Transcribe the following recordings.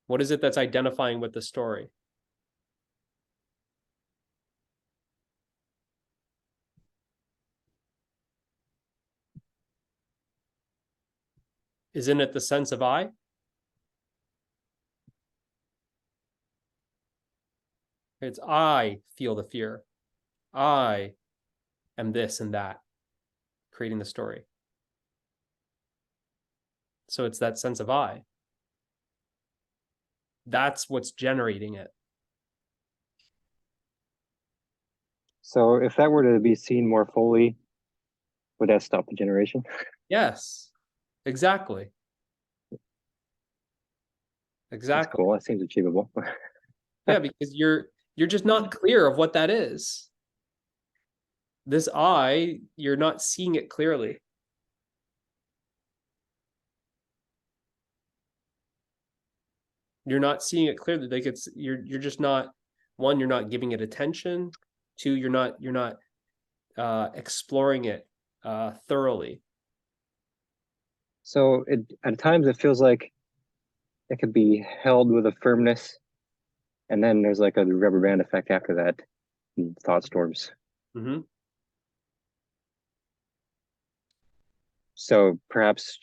What is it that's identifying with the story? Isn't it the sense of I? It's I feel the fear. I am this and that, creating the story. So it's that sense of I. That's what's generating it. So if that were to be seen more fully, would that stop the generation? Yes, exactly. That's Exactly. cool. That seems achievable. Yeah, because you're just not clear of what that is. This I, you're not seeing it clearly. You're not seeing it clearly. Like you're just not, one, you're not giving it attention. Two, you're not exploring it thoroughly. So at times it feels like it could be held with a firmness, and then there's like a rubber band effect after that, in thought storms. Mm-hmm. So perhaps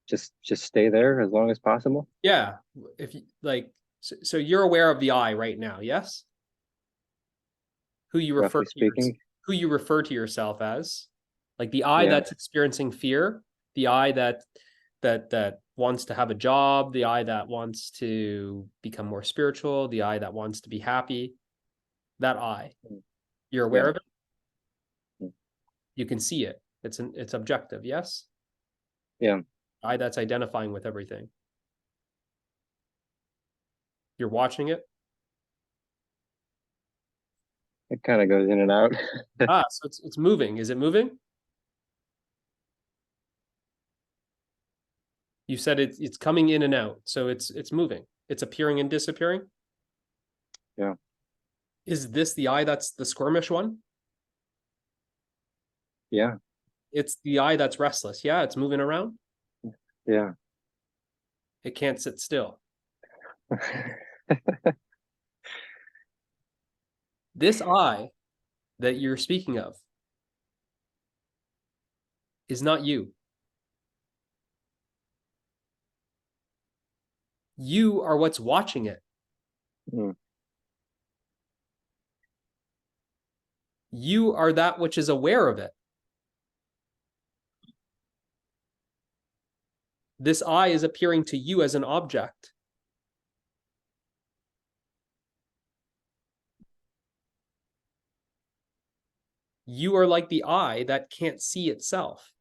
just stay there as long as possible. Yeah. If you like, so you're aware of the I right now, yes? Who you refer Roughly to speaking. who you refer to yourself as, like the I Yeah. that's experiencing fear, the I that wants to have a job, the I that wants to become more spiritual, the I that wants to be happy. That I, you're aware Yeah. of it. You can see it. It's objective. Yes. Yeah. I that's identifying with everything. You're watching it. It kind of goes in and out. So it's moving. Is it moving? You said it's coming in and out, so it's moving. It's appearing and disappearing. Yeah. Is this the I that's the squirmish one? Yeah. It's the I that's restless. Yeah, it's moving around. Yeah. It can't sit still. This I that you're speaking of is not you. You are what's watching it. Mm. You are that which is aware of it. This I is appearing to you as an object. You are like the I that can't see itself.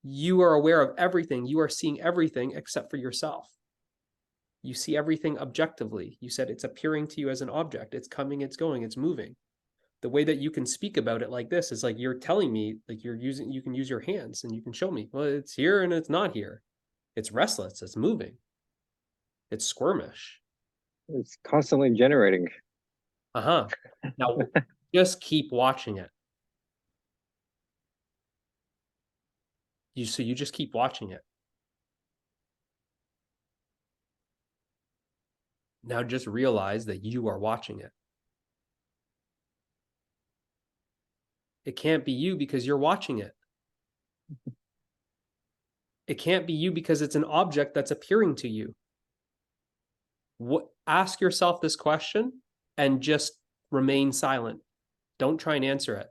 You are aware of everything. You are seeing everything except for yourself. You see everything objectively. You said it's appearing to you as an object. It's coming, it's going, it's moving. The way that you can speak about it like this is like you're telling me, like you can use your hands and you can show me, well, it's here and it's not here. It's restless, it's moving, it's squirmish. It's constantly generating. Uh-huh. Now just keep watching it. So you just keep watching it. Now just realize that you are watching it. It can't be you because you're watching it. It can't be you because it's an object that's appearing to you. Ask yourself this question and just remain silent. Don't try and answer it.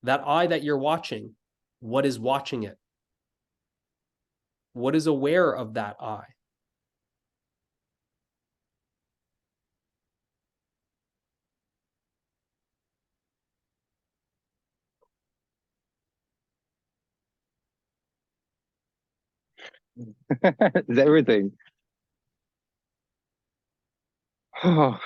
That I that you're watching, what is watching it? What is aware of that I? It's everything. Oh,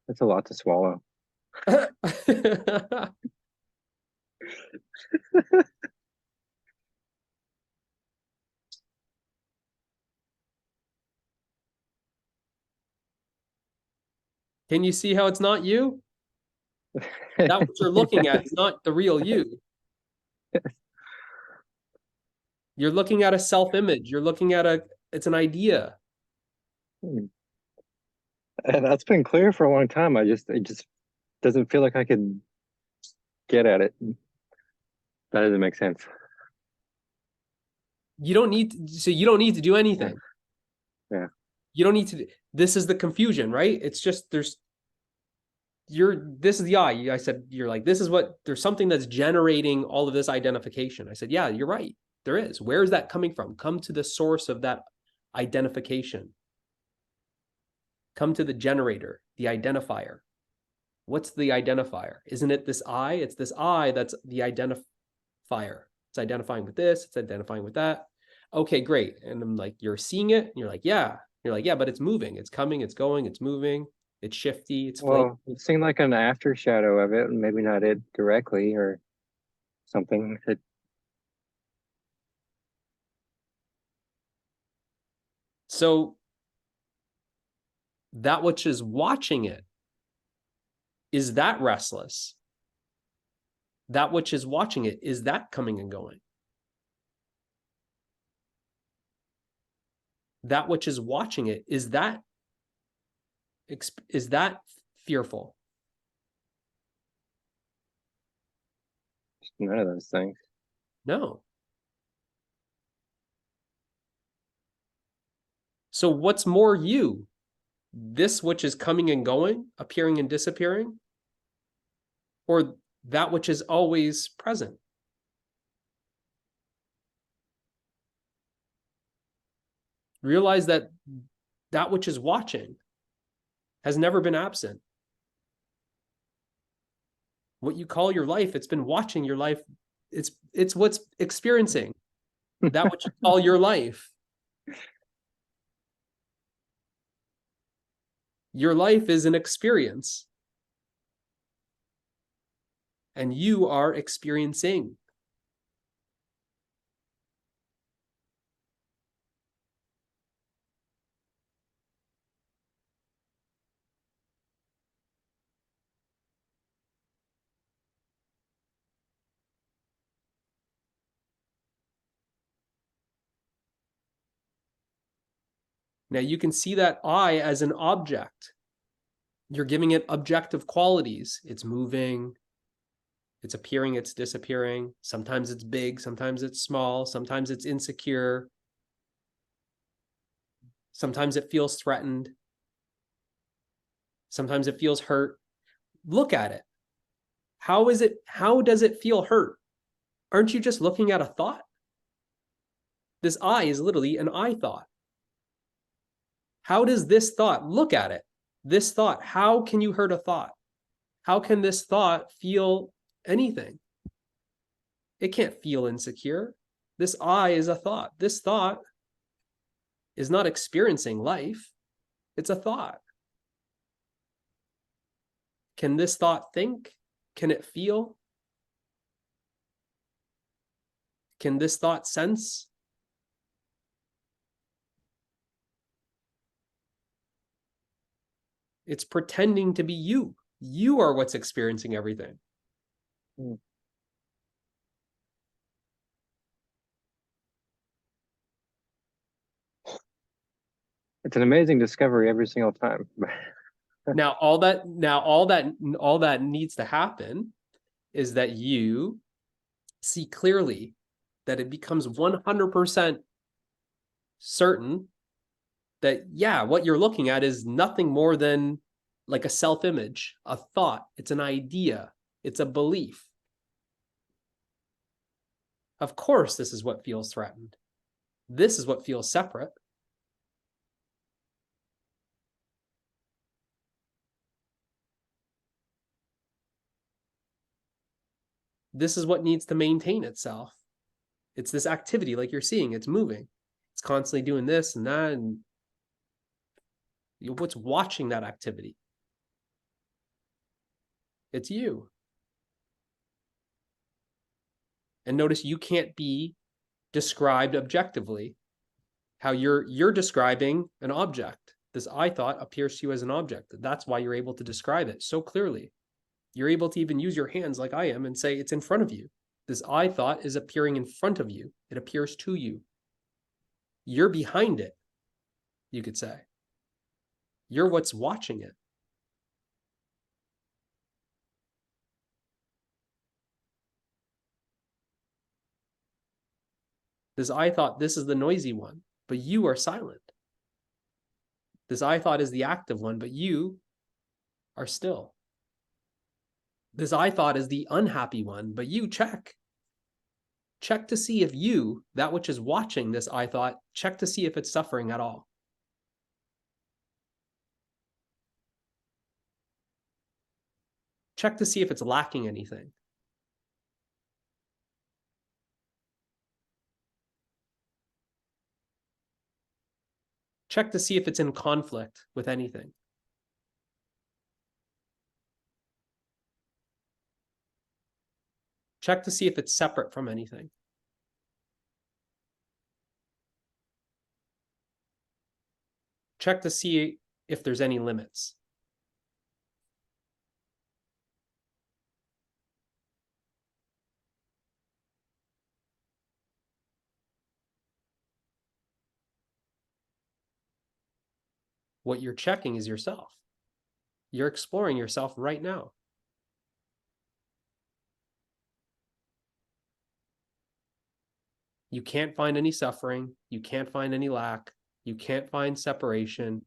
that's a lot to swallow. Can you see how it's not you? That what you're looking at is not the real you. You're looking at a self-image. You're looking at it's an idea. Hmm. And that's been clear for a long time. It just doesn't feel like I could get at it. That doesn't make sense. You don't need to, so you don't need to do Yeah. anything. Yeah. You don't need to, this is the confusion, right? It's just, this is the I. I said, you're like, there's something that's generating all of this identification. I said, yeah, you're right. There is. Where is that coming from? Come to the source of that identification. Come to the generator, the identifier. What's the identifier? Isn't it this I? It's this I that's the identifier. It's identifying with this, it's identifying with that. Okay, great. And I'm like, you're seeing it? And you're like, yeah. You're like, yeah, but it's moving. It's coming, it's going, it's moving. It's shifty, it's flaky. Well, it seemed like an after shadow of it, maybe not it directly or something. So that which is watching it, is that restless? That which is watching it, is that coming and going? That which is watching it, is that fearful? None of those things. No. So what's more you? This which is coming and going, appearing and disappearing, or that which is always present? Realize that that which is watching has never been absent. What you call your life, it's been watching your life. It's what's experiencing that which you call your life. Your life is an experience, and you are experiencing. Now you can see that I as an object. You're giving it objective qualities. It's moving, it's appearing, it's disappearing. Sometimes it's big, sometimes it's small, sometimes it's insecure. Sometimes it feels threatened. Sometimes it feels hurt. Look at it. How does it feel hurt? Aren't you just looking at a thought? This I is literally an I thought. How does this thought, look at it? This thought, how can you hurt a thought? How can this thought feel anything? It can't feel insecure. This I is a thought. This thought is not experiencing life. It's a thought. Can this thought think? Can it feel? Can this thought sense? It's pretending to be you. You are what's experiencing everything. Hmm. It's an amazing discovery every single time. Now, all that needs to happen is that you see clearly that it becomes 100% certain that, yeah, what you're looking at is nothing more than like a self-image, a thought. It's an idea. It's a belief. Of course, this is what feels threatened. This is what feels separate. This is what needs to maintain itself. It's this activity, like you're seeing, it's moving. It's constantly doing this and that. And what's watching that activity? It's you. And notice you can't be described objectively. How you're describing an object. This I thought appears to you as an object. That's why you're able to describe it so clearly. You're able to even use your hands like I am and say it's in front of you. This I thought is appearing in front of you. It appears to you. You're behind it, you could say. You're what's watching it. This I thought, this is the noisy one, but you are silent. This I thought is the active one, but you are still. This I thought is the unhappy one, but you check. Check to see if you, that which is watching this I thought, check to see if it's suffering at all. Check to see if it's lacking anything. Check to see if it's in conflict with anything. Check to see if it's separate from anything. Check to see if there's any limits. What you're checking is yourself. You're exploring yourself right now. You can't find any suffering. You can't find any lack. You can't find separation.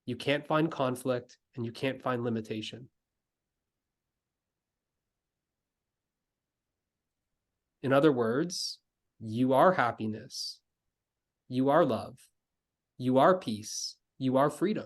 You can't find conflict, and you can't find limitation. In other words, you are happiness. You are love. You are peace. You are freedom.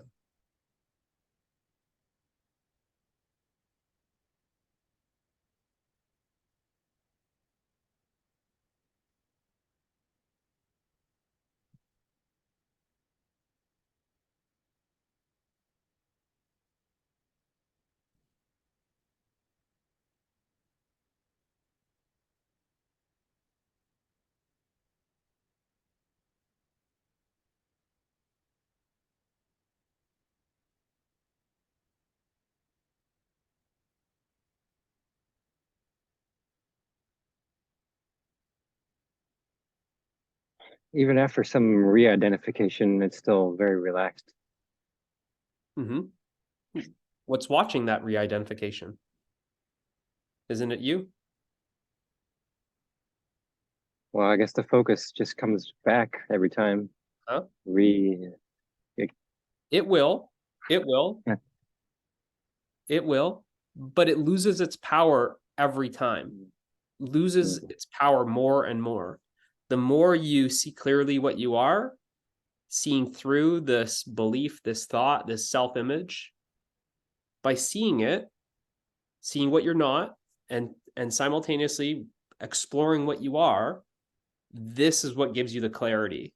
Even after some re-identification, it's still very relaxed. Mm-hmm. What's watching that re-identification? Isn't it you? Well, I guess the focus just comes back every time. Huh? It will. It will. It will. But it loses its power every time. Loses its power more and more. The more you see clearly what you are, seeing through this belief, this thought, this self-image, by seeing it, seeing what you're not, and simultaneously exploring what you are, this is what gives you the clarity.